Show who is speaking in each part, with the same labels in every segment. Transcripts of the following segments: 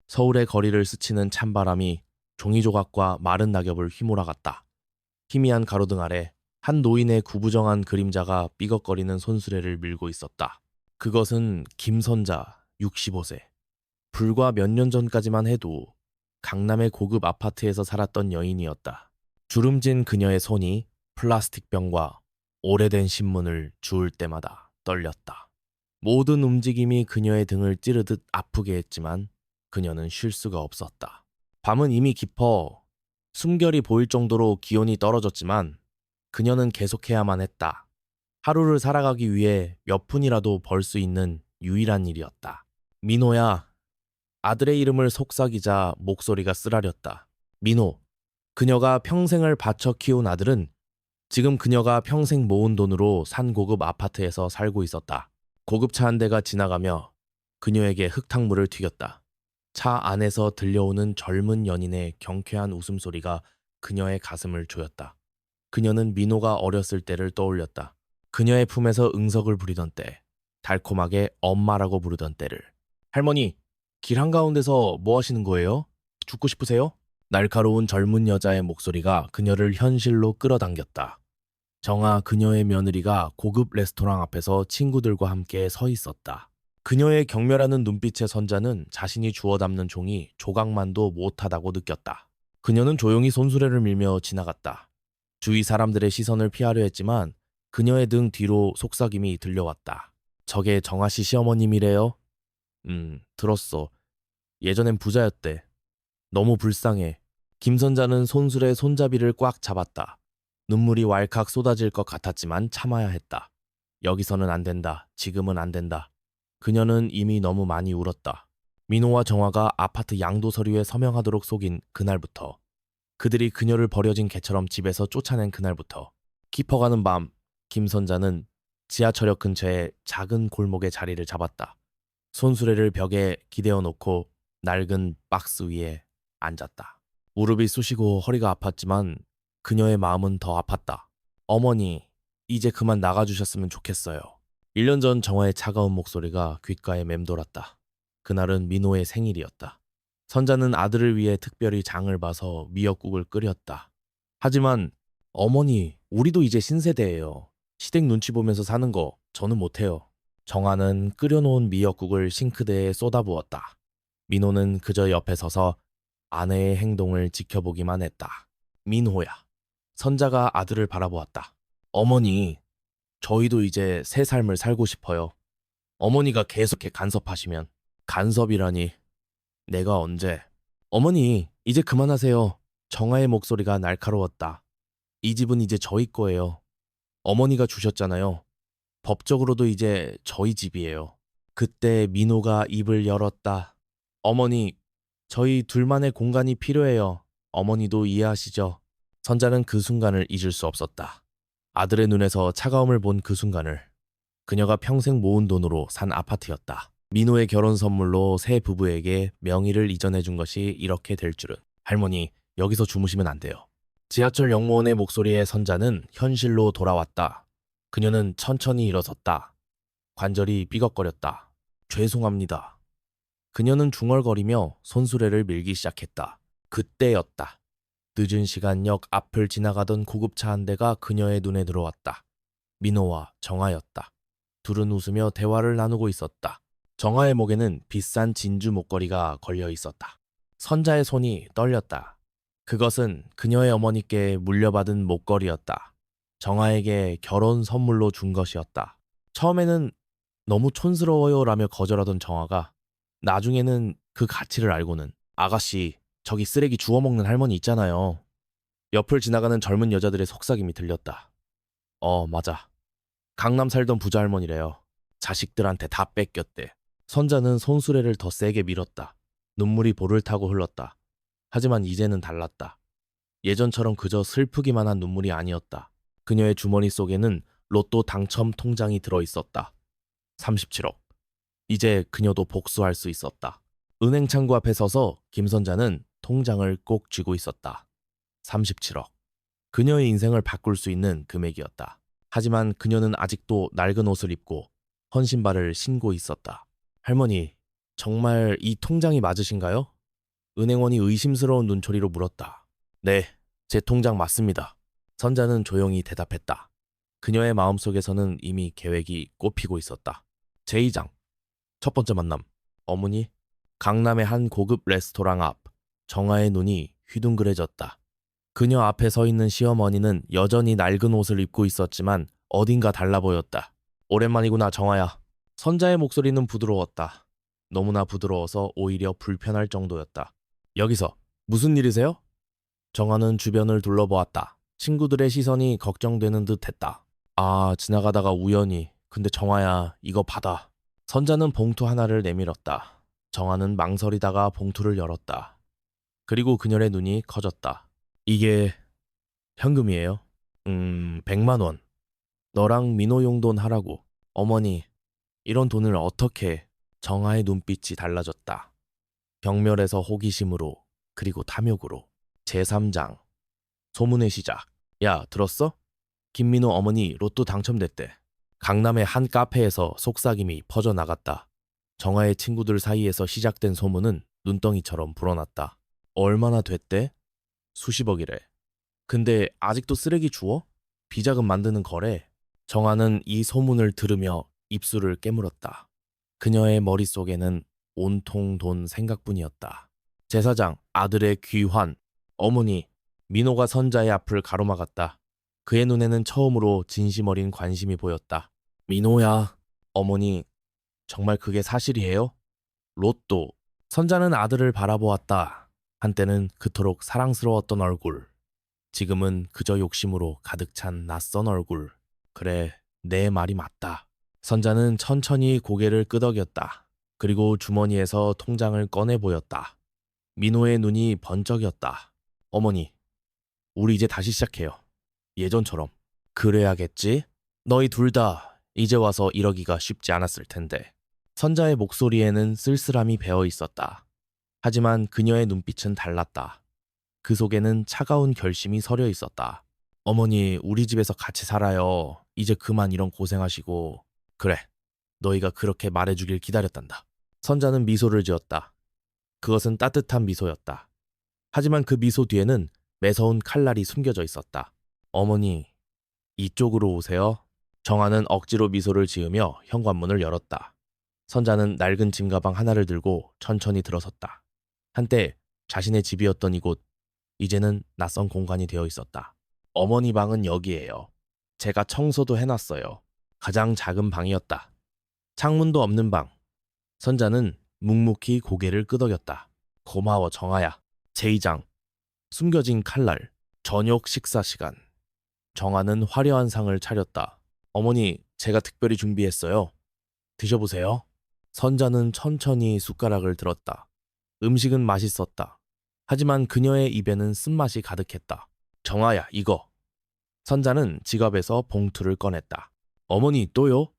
Speaker 1: 서울의 거리를 스치는 찬바람이 종이 조각과 마른 낙엽을 휘몰아갔다. 희미한 가로등 아래 한 노인의 구부정한 그림자가 삐걱거리는 손수레를 밀고 있었다. 그것은 김선자 65세. 불과 몇 년 전까지만 해도 강남의 고급 아파트에서 살았던 여인이었다. 주름진 그녀의 손이 플라스틱 병과 오래된 신문을 주울 때마다 떨렸다. 모든 움직임이 그녀의 등을 찌르듯 아프게 했지만 그녀는 쉴 수가 없었다. 밤은 이미 깊어 숨결이 보일 정도로 기온이 떨어졌지만 그녀는 계속해야만 했다. 하루를 살아가기 위해 몇 푼이라도 벌 수 있는 유일한 일이었다. 민호야. 아들의 이름을 속삭이자 목소리가 쓰라렸다. 민호. 그녀가 평생을 바쳐 키운 아들은 지금 그녀가 평생 모은 돈으로 산 고급 아파트에서 살고 있었다. 고급차 한 대가 지나가며 그녀에게 흙탕물을 튀겼다. 차 안에서 들려오는 젊은 연인의 경쾌한 웃음소리가 그녀의 가슴을 조였다. 그녀는 민호가 어렸을 때를 떠올렸다. 그녀의 품에서 응석을 부리던 때, 달콤하게 엄마라고 부르던 때를. 할머니, 길 한가운데서 뭐 하시는 거예요? 죽고 싶으세요? 날카로운 젊은 여자의 목소리가 그녀를 현실로 끌어당겼다. 정아 그녀의 며느리가 고급 레스토랑 앞에서 친구들과 함께 서 있었다. 그녀의 경멸하는 눈빛의 선자는 자신이 주워 담는 종이 조각만도 못하다고 느꼈다. 그녀는 조용히 손수레를 밀며 지나갔다. 주위 사람들의 시선을 피하려 했지만 그녀의 등 뒤로 속삭임이 들려왔다. 저게 정아 씨 시어머님이래요? 들었어. 예전엔 부자였대. 너무 불쌍해. 김선자는 손수레 손잡이를 꽉 잡았다. 눈물이 왈칵 쏟아질 것 같았지만 참아야 했다. 여기서는 안 된다. 지금은 안 된다. 그녀는 이미 너무 많이 울었다. 민호와 정화가 아파트 양도 서류에 서명하도록 속인 그날부터, 그들이 그녀를 버려진 개처럼 집에서 쫓아낸 그날부터, 깊어가는 밤, 김선자는 지하철역 근처의 작은 골목에 자리를 잡았다. 손수레를 벽에 기대어 놓고 낡은 박스 위에 앉았다. 무릎이 쑤시고 허리가 아팠지만 그녀의 마음은 더 아팠다. 어머니, 이제 그만 나가주셨으면 좋겠어요. 1년 전 정화의 차가운 목소리가 귓가에 맴돌았다. 그날은 민호의 생일이었다. 선자는 아들을 위해 특별히 장을 봐서 미역국을 끓였다. 하지만 어머니, 우리도 이제 신세대예요. 시댁 눈치 보면서 사는 거 저는 못해요. 정화는 끓여놓은 미역국을 싱크대에 쏟아부었다. 민호는 그저 옆에 서서 아내의 행동을 지켜보기만 했다. 민호야. 선자가 아들을 바라보았다. 어머니, 저희도 이제 새 삶을 살고 싶어요. 어머니가 계속해 간섭하시면. 간섭이라니. 내가 언제. 어머니, 이제 그만하세요. 정아의 목소리가 날카로웠다. 이 집은 이제 저희 거예요. 어머니가 주셨잖아요. 법적으로도 이제 저희 집이에요. 그때 민호가 입을 열었다. 어머니, 저희 둘만의 공간이 필요해요. 어머니도 이해하시죠? 선자는 그 순간을 잊을 수 없었다. 아들의 눈에서 차가움을 본 그 순간을. 그녀가 평생 모은 돈으로 산 아파트였다. 민호의 결혼 선물로 새 부부에게 명의를 이전해 준 것이 이렇게 될 줄은. 할머니, 여기서 주무시면 안 돼요. 지하철 역무원의 목소리에 선자는 현실로 돌아왔다. 그녀는 천천히 일어섰다. 관절이 삐걱거렸다. 죄송합니다. 그녀는 중얼거리며 손수레를 밀기 시작했다. 그때였다. 늦은 시간 역 앞을 지나가던 고급차 한 대가 그녀의 눈에 들어왔다. 민호와 정아였다. 둘은 웃으며 대화를 나누고 있었다. 정아의 목에는 비싼 진주 목걸이가 걸려 있었다. 선자의 손이 떨렸다. 그것은 그녀의 어머니께 물려받은 목걸이였다. 정아에게 결혼 선물로 준 것이었다. 처음에는 너무 촌스러워요 라며 거절하던 정아가 나중에는 그 가치를 알고는 아가씨, 저기 쓰레기 주워 먹는 할머니 있잖아요. 옆을 지나가는 젊은 여자들의 속삭임이 들렸다. 맞아. 강남 살던 부자 할머니래요. 자식들한테 다 뺏겼대. 선자는 손수레를 더 세게 밀었다. 눈물이 볼을 타고 흘렀다. 하지만 이제는 달랐다. 예전처럼 그저 슬프기만 한 눈물이 아니었다. 그녀의 주머니 속에는 로또 당첨 통장이 들어있었다. 37억. 이제 그녀도 복수할 수 있었다. 은행 창구 앞에 서서 김선자는 통장을 꼭 쥐고 있었다. 37억. 그녀의 인생을 바꿀 수 있는 금액이었다. 하지만 그녀는 아직도 낡은 옷을 입고 헌신발을 신고 있었다. 할머니, 정말 이 통장이 맞으신가요? 은행원이 의심스러운 눈초리로 물었다. 네, 제 통장 맞습니다. 선자는 조용히 대답했다. 그녀의 마음속에서는 이미 계획이 꽃피고 있었다. 제2장 첫 번째 만남. 어머니. 강남의 한 고급 레스토랑 앞. 정아의 눈이 휘둥그레졌다. 그녀 앞에 서 있는 시어머니는 여전히 낡은 옷을 입고 있었지만 어딘가 달라 보였다. 오랜만이구나, 정아야. 선자의 목소리는 부드러웠다. 너무나 부드러워서 오히려 불편할 정도였다. 여기서 무슨 일이세요? 정아는 주변을 둘러보았다. 친구들의 시선이 걱정되는 듯 했다. 아, 지나가다가 우연히. 근데 정아야, 이거 받아. 선자는 봉투 하나를 내밀었다. 정아는 망설이다가 봉투를 열었다. 그리고 그녀의 눈이 커졌다. 이게 현금이에요? 100만 원. 너랑 민호 용돈 하라고. 어머니, 이런 돈을 어떻게... 정아의 눈빛이 달라졌다. 경멸에서 호기심으로, 그리고 탐욕으로. 제3장. 소문의 시작. 야, 들었어? 김민호 어머니 로또 당첨됐대. 강남의 한 카페에서 속삭임이 퍼져나갔다. 정아의 친구들 사이에서 시작된 소문은 눈덩이처럼 불어났다. 얼마나 됐대? 수십억이래. 근데 아직도 쓰레기 주워? 비자금 만드는 거래. 정아는 이 소문을 들으며 입술을 깨물었다. 그녀의 머릿속에는 온통 돈 생각뿐이었다. 제사장, 아들의 귀환. 어머니. 민호가 선자의 앞을 가로막았다. 그의 눈에는 처음으로 진심 어린 관심이 보였다. 민호야. 어머니, 정말 그게 사실이에요? 로또. 선자는 아들을 바라보았다. 한때는 그토록 사랑스러웠던 얼굴. 지금은 그저 욕심으로 가득 찬 낯선 얼굴. 그래, 내 말이 맞다. 선자는 천천히 고개를 끄덕였다. 그리고 주머니에서 통장을 꺼내 보였다. 민호의 눈이 번쩍였다. 어머니, 우리 이제 다시 시작해요. 예전처럼. 그래야겠지? 너희 둘 다 이제 와서 이러기가 쉽지 않았을 텐데. 선자의 목소리에는 쓸쓸함이 배어 있었다. 하지만 그녀의 눈빛은 달랐다. 그 속에는 차가운 결심이 서려 있었다. 어머니, 우리 집에서 같이 살아요. 이제 그만 이런 고생하시고. 그래, 너희가 그렇게 말해주길 기다렸단다. 선자는 미소를 지었다. 그것은 따뜻한 미소였다. 하지만 그 미소 뒤에는 매서운 칼날이 숨겨져 있었다. 어머니, 이쪽으로 오세요. 정아는 억지로 미소를 지으며 현관문을 열었다. 선자는 낡은 짐가방 하나를 들고 천천히 들어섰다. 한때 자신의 집이었던 이곳, 이제는 낯선 공간이 되어 있었다. 어머니 방은 여기예요. 제가 청소도 해놨어요. 가장 작은 방이었다. 창문도 없는 방. 선자는 묵묵히 고개를 끄덕였다. 고마워, 정아야. 제2장. 숨겨진 칼날. 저녁 식사 시간. 정아는 화려한 상을 차렸다. 어머니, 제가 특별히 준비했어요. 드셔보세요. 선자는 천천히 숟가락을 들었다. 음식은 맛있었다. 하지만 그녀의 입에는 쓴맛이 가득했다. 정아야, 이거. 선자는 지갑에서 봉투를 꺼냈다. 어머니, 또요?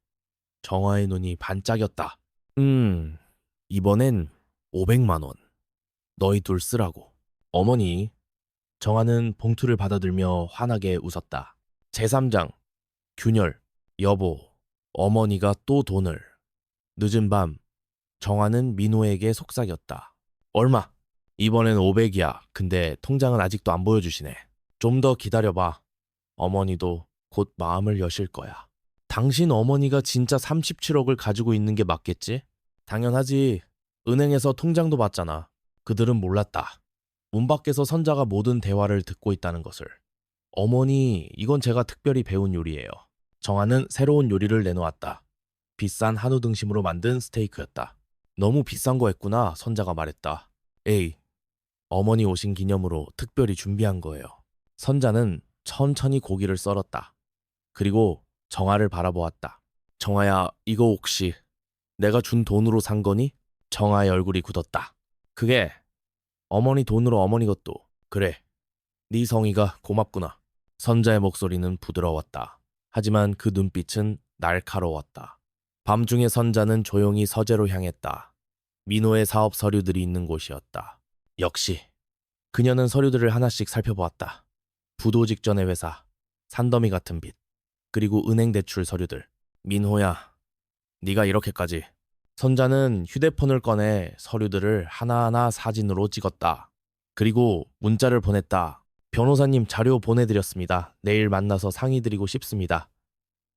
Speaker 1: 정아의 눈이 반짝였다. 이번엔 500만 원. 너희 둘 쓰라고. 어머니. 정아는 봉투를 받아들며 환하게 웃었다. 제3장. 균열. 여보. 어머니가 또 돈을. 늦은 밤. 정아는 민호에게 속삭였다. 얼마? 이번엔 500이야. 근데 통장은 아직도 안 보여주시네. 좀 더 기다려봐. 어머니도 곧 마음을 여실 거야. 당신 어머니가 진짜 37억을 가지고 있는 게 맞겠지? 당연하지. 은행에서 통장도 봤잖아. 그들은 몰랐다. 문 밖에서 선자가 모든 대화를 듣고 있다는 것을. 어머니, 이건 제가 특별히 배운 요리예요. 정아는 새로운 요리를 내놓았다. 비싼 한우 등심으로 만든 스테이크였다. 너무 비싼 거 했구나, 선자가 말했다. 에이, 어머니 오신 기념으로 특별히 준비한 거예요. 선자는 천천히 고기를 썰었다. 그리고 정아를 바라보았다. 정아야, 이거 혹시 내가 준 돈으로 산 거니? 정아의 얼굴이 굳었다. 그게 어머니 돈으로 어머니 것도. 그래, 네 성의가 고맙구나. 선자의 목소리는 부드러웠다. 하지만 그 눈빛은 날카로웠다. 밤중에 선자는 조용히 서재로 향했다. 민호의 사업 서류들이 있는 곳이었다. 역시 그녀는 서류들을 하나씩 살펴보았다. 부도 직전의 회사, 산더미 같은 빚, 그리고 은행 대출 서류들. 민호야, 네가 이렇게까지. 선자는 휴대폰을 꺼내 서류들을 하나하나 사진으로 찍었다. 그리고 문자를 보냈다. 변호사님 자료 보내드렸습니다. 내일 만나서 상의드리고 싶습니다.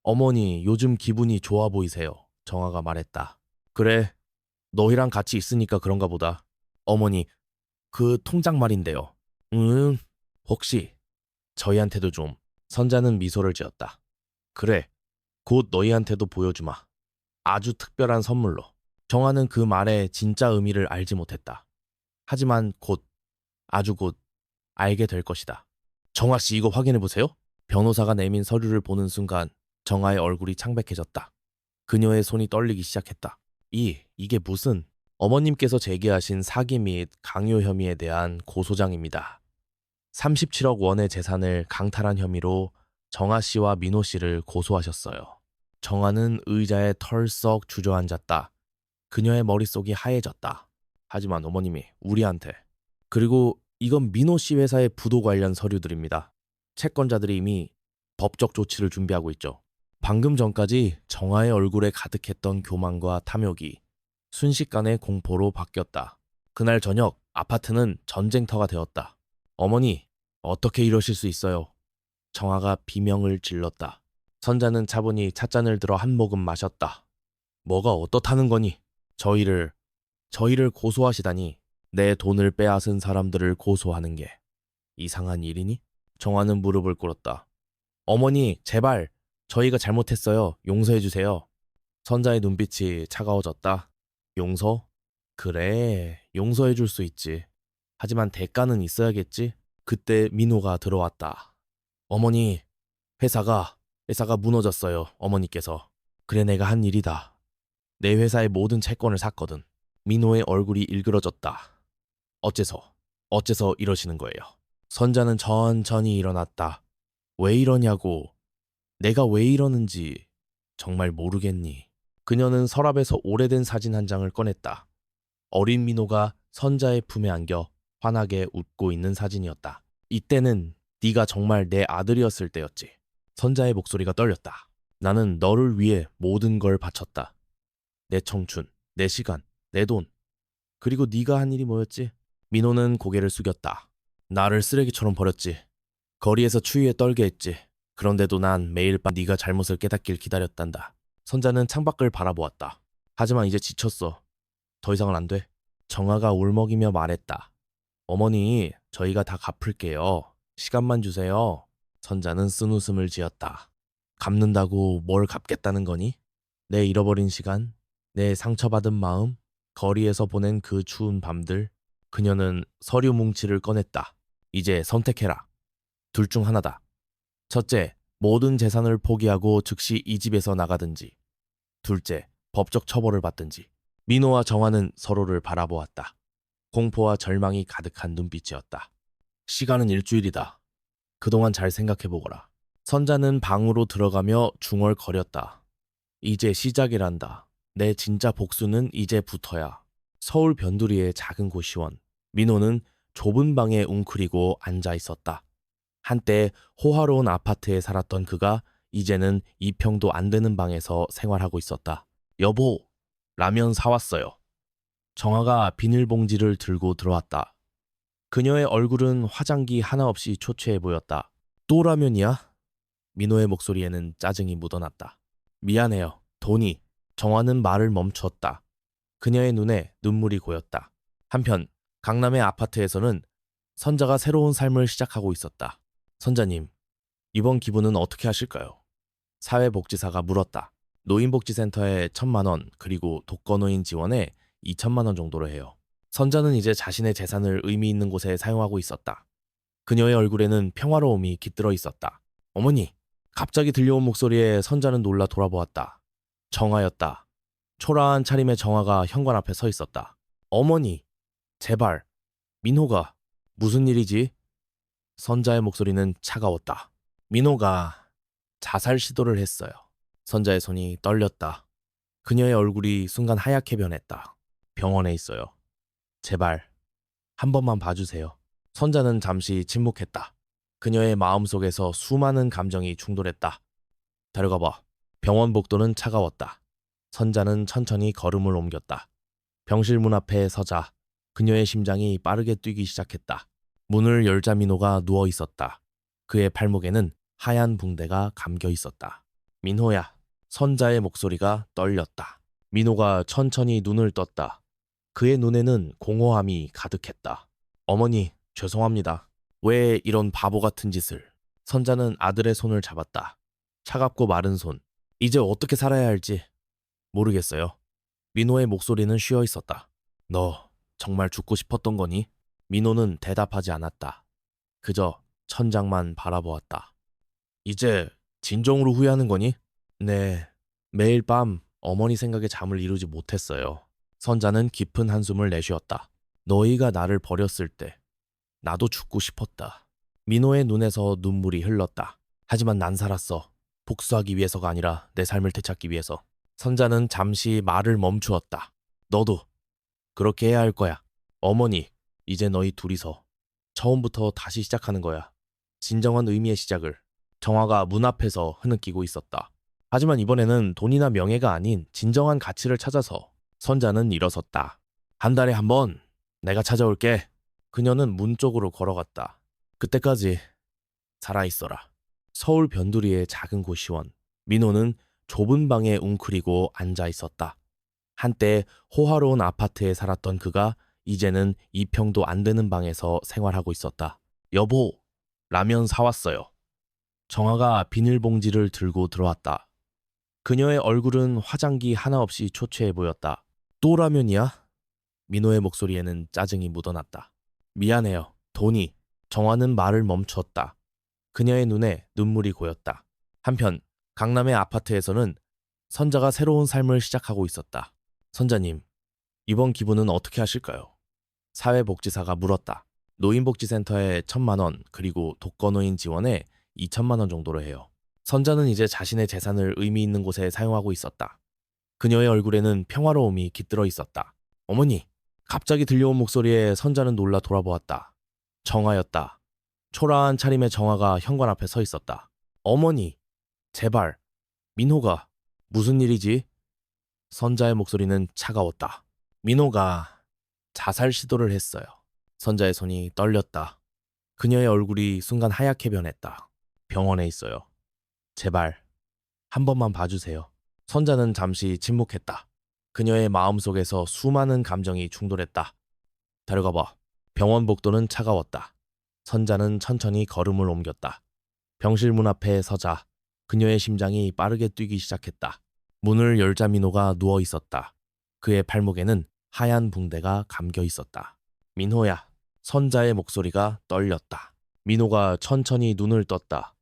Speaker 1: 어머니, 요즘 기분이 좋아 보이세요. 정아가 말했다. 그래, 너희랑 같이 있으니까 그런가 보다. 어머니, 그 통장 말인데요. 혹시 저희한테도 좀. 선자는 미소를 지었다. 그래, 곧 너희한테도 보여주마. 아주 특별한 선물로. 정아는 그 말의 진짜 의미를 알지 못했다. 하지만 곧, 아주 곧 알게 될 것이다. 정아 씨, 이거 확인해 보세요. 변호사가 내민 서류를 보는 순간 정아의 얼굴이 창백해졌다. 그녀의 손이 떨리기 시작했다. 이게 무슨? 어머님께서 제기하신 사기 및 강요 혐의에 대한 고소장입니다. 37억 원의 재산을 강탈한 혐의로 정아 씨와 민호 씨를 고소하셨어요. 정아는 의자에 털썩 주저앉았다. 그녀의 머릿속이 하얘졌다. 하지만 어머님이 우리한테. 그리고 이건 민호 씨 회사의 부도 관련 서류들입니다. 채권자들이 이미 법적 조치를 준비하고 있죠. 방금 전까지 정아의 얼굴에 가득했던 교만과 탐욕이 순식간에 공포로 바뀌었다. 그날 저녁 아파트는 전쟁터가 되었다. 어머니, 어떻게 이러실 수 있어요? 정아가 비명을 질렀다. 선자는 차분히 찻잔을 들어 한 모금 마셨다. 뭐가 어떻다는 거니? 저희를 고소하시다니. 내 돈을 빼앗은 사람들을 고소하는 게 이상한 일이니? 정아는 무릎을 꿇었다. 어머니, 제발 저희가 잘못했어요. 용서해 주세요. 선자의 눈빛이 차가워졌다. 용서? 그래, 용서해 줄 수 있지. 하지만 대가는 있어야겠지? 그때 민호가 들어왔다. 어머니, 회사가 무너졌어요. 어머니께서. 그래, 내가 한 일이다. 내 회사의 모든 채권을 샀거든. 민호의 얼굴이 일그러졌다. 어째서 이러시는 거예요? 선자는 천천히 일어났다. 왜 이러냐고. 내가 왜 이러는지 정말 모르겠니? 그녀는 서랍에서 오래된 사진 한 장을 꺼냈다. 어린 민호가 선자의 품에 안겨 환하게 웃고 있는 사진이었다. 이때는 네가 정말 내 아들이었을 때였지. 선자의 목소리가 떨렸다. 나는 너를 위해 모든 걸 바쳤다. 내 청춘, 내 시간, 내 돈. 그리고 네가 한 일이 뭐였지? 민호는 고개를 숙였다. 나를 쓰레기처럼 버렸지. 거리에서 추위에 떨게 했지. 그런데도 난 매일 밤 네가 잘못을 깨닫길 기다렸단다. 선자는 창밖을 바라보았다. 하지만 이제 지쳤어. 더 이상은 안 돼. 정아가 울먹이며 말했다. 어머니, 저희가 다 갚을게요. 시간만 주세요. 선자는 쓴웃음을 지었다. 갚는다고 뭘 갚겠다는 거니? 내 잃어버린 시간, 내 상처받은 마음, 거리에서 보낸 그 추운 밤들. 그녀는 서류 뭉치를 꺼냈다. 이제 선택해라. 둘 중 하나다. 첫째, 모든 재산을 포기하고 즉시 이 집에서 나가든지. 둘째, 법적 처벌을 받든지. 민호와 정아는 서로를 바라보았다. 공포와 절망이 가득한 눈빛이었다. 시간은 일주일이다. 그동안 잘 생각해보거라. 선자는 방으로 들어가며 중얼거렸다. 이제 시작이란다. 내 진짜 복수는 이제부터야. 서울 변두리의 작은 고시원. 민호는 좁은 방에 웅크리고 앉아 있었다. 한때 호화로운 아파트에 살았던 그가 이제는 2평도 안 되는 방에서 생활하고 있었다. 여보, 라면 사왔어요. 정아가 비닐봉지를 들고 들어왔다. 그녀의 얼굴은 화장기 하나 없이 초췌해 보였다. 또 라면이야? 민호의 목소리에는 짜증이 묻어났다. 미안해요. 돈이. 정아는 말을 멈췄다. 그녀의 눈에 눈물이 고였다. 한편 강남의 아파트에서는 선자가 새로운 삶을 시작하고 있었다. 선자님, 이번 기부는 어떻게 하실까요? 사회복지사가 물었다. 노인복지센터에 1,000만 원, 그리고 독거노인 지원에 2천만 원 정도로 해요. 선자는 이제 자신의 재산을 의미 있는 곳에 사용하고 있었다. 그녀의 얼굴에는 평화로움이 깃들어 있었다. 어머니! 갑자기 들려온 목소리에 선자는 놀라 돌아보았다. 정아였다. 초라한 차림의 정아가 현관 앞에 서 있었다. 어머니! 제발! 민호가! 무슨 일이지? 선자의 목소리는 차가웠다. 민호가 자살 시도를 했어요. 선자의 손이 떨렸다. 그녀의 얼굴이 순간 하얗게 변했다. 병원에 있어요. 제발 한 번만 봐주세요. 선자는 잠시 침묵했다. 그녀의 마음속에서 수많은 감정이 충돌했다. 데려가봐. 병원 복도는 차가웠다. 선자는 천천히 걸음을 옮겼다. 병실 문 앞에 서자 그녀의 심장이 빠르게 뛰기 시작했다. 문을 열자 민호가 누워 있었다. 그의 발목에는 하얀 붕대가 감겨 있었다. 민호야. 선자의 목소리가 떨렸다. 민호가 천천히 눈을 떴다. 그의 눈에는 공허함이 가득했다. 어머니, 죄송합니다. 왜 이런 바보 같은 짓을? 선자는 아들의 손을 잡았다. 차갑고 마른 손. 이제 어떻게 살아야 할지 모르겠어요. 민호의 목소리는 쉬어 있었다. 너 정말 죽고 싶었던 거니? 민호는 대답하지 않았다. 그저 천장만 바라보았다. 이제 진정으로 후회하는 거니? 네. 매일 밤 어머니 생각에 잠을 이루지 못했어요. 선자는 깊은 한숨을 내쉬었다. 너희가 나를 버렸을 때 나도 죽고 싶었다. 민호의 눈에서 눈물이 흘렀다. 하지만 난 살았어. 복수하기 위해서가 아니라 내 삶을 되찾기 위해서. 선자는 잠시 말을 멈추었다. 너도 그렇게 해야 할 거야. 어머니, 이제 너희 둘이서 처음부터 다시 시작하는 거야. 진정한 의미의 시작을. 정화가 문 앞에서 흐느끼고 있었다. 하지만 이번에는 돈이나 명예가 아닌 진정한 가치를 찾아서 선자는 일어섰다. 한 달에 한 번 내가 찾아올게. 그녀는 문 쪽으로 걸어갔다. 그때까지 살아있어라. 서울 변두리의 작은 고시원. 민호는 좁은 방에 웅크리고 앉아 있었다. 한때 호화로운 아파트에 살았던 그가 이제는 2평도 안 되는 방에서 생활하고 있었다. 여보, 라면 사왔어요. 정화가 비닐봉지를 들고 들어왔다. 그녀의 얼굴은 화장기 하나 없이 초췌해 보였다. 또 라면이야? 민호의 목소리에는 짜증이 묻어났다. 미안해요, 돈이. 정화는 말을 멈추었다. 그녀의 눈에 눈물이 고였다. 한편 강남의 아파트에서는 선자가 새로운 삶을 시작하고 있었다. 선자님, 이번 기부는 어떻게 하실까요? 사회복지사가 물었다. 노인복지센터에 1,000만 원, 그리고 독거노인 지원에 2,000만 원 정도로 해요. 선자는 이제 자신의 재산을 의미 있는 곳에 사용하고 있었다. 그녀의 얼굴에는 평화로움이 깃들어 있었다. 어머니! 갑자기 들려온 목소리에 선자는 놀라 돌아보았다. 정화였다. 초라한 차림의 정화가 현관 앞에 서 있었다. 어머니! 제발! 민호가 무슨 일이지? 선자의 목소리는 차가웠다. 민호가 자살 시도를 했어요. 선자의 손이 떨렸다. 그녀의 얼굴이 순간 하얗게 변했다. 병원에 있어요. 제발 한 번만 봐주세요. 선자는 잠시 침묵했다. 그녀의 마음속에서 수많은 감정이 충돌했다. 데려가봐. 병원 복도는 차가웠다. 선자는 천천히 걸음을 옮겼다. 병실 문 앞에 서자 그녀의 심장이 빠르게 뛰기 시작했다. 문을 열자 민호가 누워 있었다. 그의 발목에는 하얀 붕대가 감겨 있었다. 민호야. 선자의 목소리가 떨렸다. 민호가 천천히 눈을 떴다.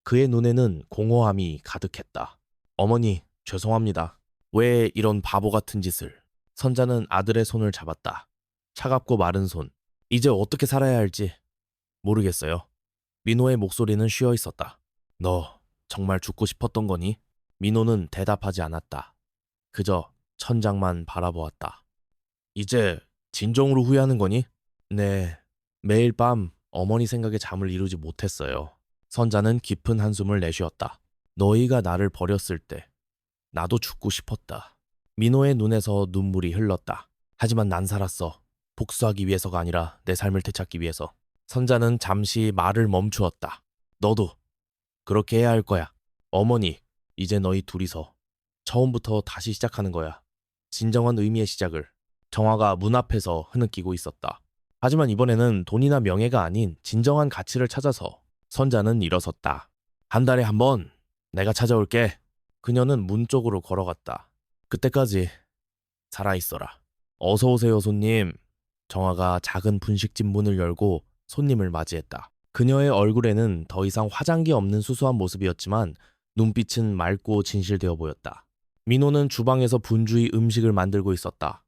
Speaker 1: 그의 눈에는 공허함이 가득했다. 어머니, 죄송합니다. 왜 이런 바보 같은 짓을? 선자는 아들의 손을 잡았다. 차갑고 마른 손. 이제 어떻게 살아야 할지 모르겠어요. 민호의 목소리는 쉬어 있었다. 너 정말 죽고 싶었던 거니? 민호는 대답하지 않았다. 그저 천장만 바라보았다. 이제 진정으로 후회하는 거니? 네. 매일 밤 어머니 생각에 잠을 이루지 못했어요. 선자는 깊은 한숨을 내쉬었다. 너희가 나를 버렸을 때 나도 죽고 싶었다. 민호의 눈에서 눈물이 흘렀다. 하지만 난 살았어. 복수하기 위해서가 아니라 내 삶을 되찾기 위해서. 선자는 잠시 말을 멈추었다. 너도 그렇게 해야 할 거야. 어머니, 이제 너희 둘이서 처음부터 다시 시작하는 거야. 진정한 의미의 시작을. 정화가 문 앞에서 흐느끼고 있었다. 하지만 이번에는 돈이나 명예가 아닌 진정한 가치를 찾아서 선자는 일어섰다. 한 달에 한 번 내가 찾아올게. 그녀는 문 쪽으로 걸어갔다. 그때까지 살아있어라. 어서 오세요, 손님. 정화가 작은 분식집 문을 열고 손님을 맞이했다. 그녀의 얼굴에는 더 이상 화장기 없는 수수한 모습이었지만 눈빛은 맑고 진실되어 보였다. 민호는 주방에서 분주히 음식을 만들고 있었다.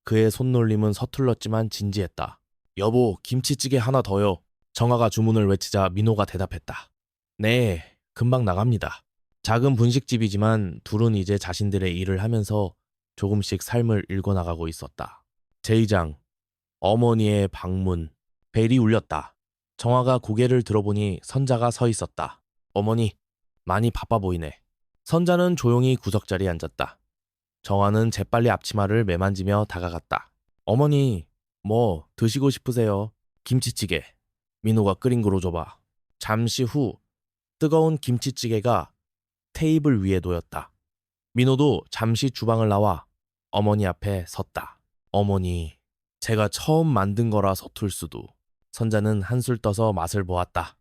Speaker 1: 그의 손놀림은 서툴렀지만 진지했다. 여보, 김치찌개 하나 더요. 정화가 주문을 외치자 민호가 대답했다. 네, 금방 나갑니다. 작은 분식집이지만 둘은 이제 자신들의 일을 하면서 조금씩 삶을 읽어나가고 있었다. 제2장, 어머니의 방문. 벨이 울렸다. 정화가 고개를 들어보니 선자가 서 있었다. 어머니, 많이 바빠 보이네. 선자는 조용히 구석자리에 앉았다. 정화는 재빨리 앞치마를 매만지며 다가갔다. 어머니, 뭐 드시고 싶으세요? 김치찌개. 민호가 끓인 그로 줘봐. 잠시 후 뜨거운 김치찌개가 테이블 위에 놓였다. 민호도 잠시 주방을 나와 어머니 앞에 섰다. 어머니, 제가 처음 만든 거라 서툴 수도. 선자는 한술 떠서 맛을 보았다.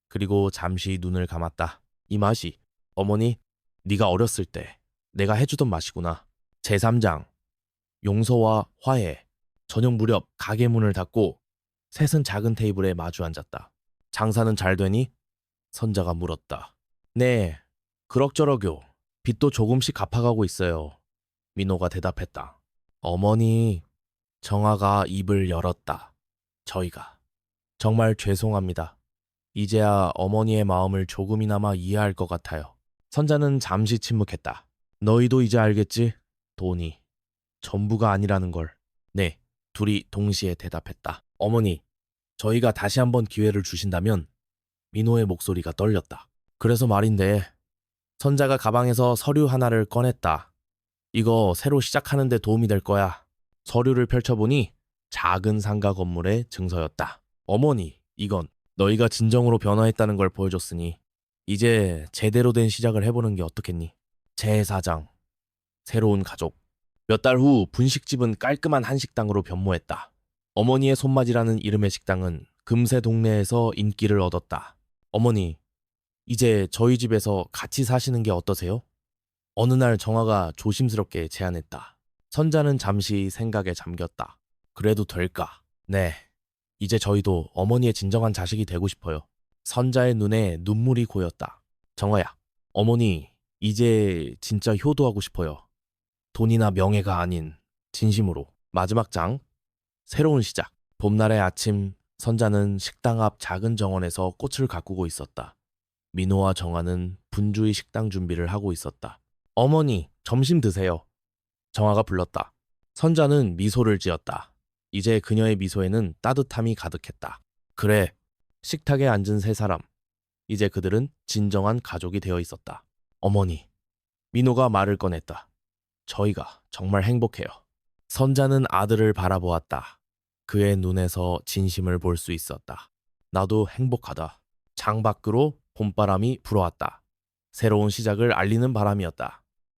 Speaker 1: 그리고 잠시 눈을 감았다. 이 맛이, 어머니, 네가 어렸을 때 내가 해주던 맛이구나. 제3장, 용서와 화해. 저녁 무렵 가게 문을 닫고 셋은 작은 테이블에 마주 앉았다. 장사는 잘 되니? 선자가 물었다. 네, 그럭저럭요. 빚도 조금씩 갚아가고 있어요. 민호가 대답했다. 어머니, 정아가 입을 열었다. 저희가. 정말 죄송합니다. 이제야 어머니의 마음을 조금이나마 이해할 것 같아요. 선자는 잠시 침묵했다. 너희도 이제 알겠지? 돈이 전부가 아니라는 걸. 네, 둘이 동시에 대답했다. 어머니, 저희가 다시 한번 기회를 주신다면? 민호의 목소리가 떨렸다. 그래서 말인데, 선자가 가방에서 서류 하나를 꺼냈다. 이거 새로 시작하는 데 도움이 될 거야. 서류를 펼쳐보니 작은 상가 건물의 증서였다. 어머니, 이건 너희가 진정으로 변화했다는 걸 보여줬으니 이제 제대로 된 시작을 해보는 게 어떻겠니? 제4장, 새로운 가족. 몇 달 후 분식집은 깔끔한 한식당으로 변모했다. 어머니의 손맛이라는 이름의 식당은 금세 동네에서 인기를 얻었다. 어머니, 이제 저희 집에서 같이 사시는 게 어떠세요? 어느 날 정화가 조심스럽게 제안했다. 선자는 잠시 생각에 잠겼다. 그래도 될까? 네. 이제 저희도 어머니의 진정한 자식이 되고 싶어요. 선자의 눈에 눈물이 고였다. 정화야, 어머니, 이제 진짜 효도하고 싶어요. 돈이나 명예가 아닌 진심으로. 마지막 장, 새로운 시작. 봄날의 아침, 선자는 식당 앞 작은 정원에서 꽃을 가꾸고 있었다. 민호와 정화는 분주히 식당 준비를 하고 있었다. 어머니, 점심 드세요. 정화가 불렀다. 선자는 미소를 지었다. 이제 그녀의 미소에는 따뜻함이 가득했다. 그래, 식탁에 앉은 세 사람. 이제 그들은 진정한 가족이 되어 있었다. 어머니, 민호가 말을 꺼냈다. 저희가 정말 행복해요. 선자는 아들을 바라보았다. 그의 눈에서 진심을 볼 수 있었다. 나도 행복하다. 창밖으로 봄바람이 불어왔다. 새로운 시작을 알리는 바람이었다.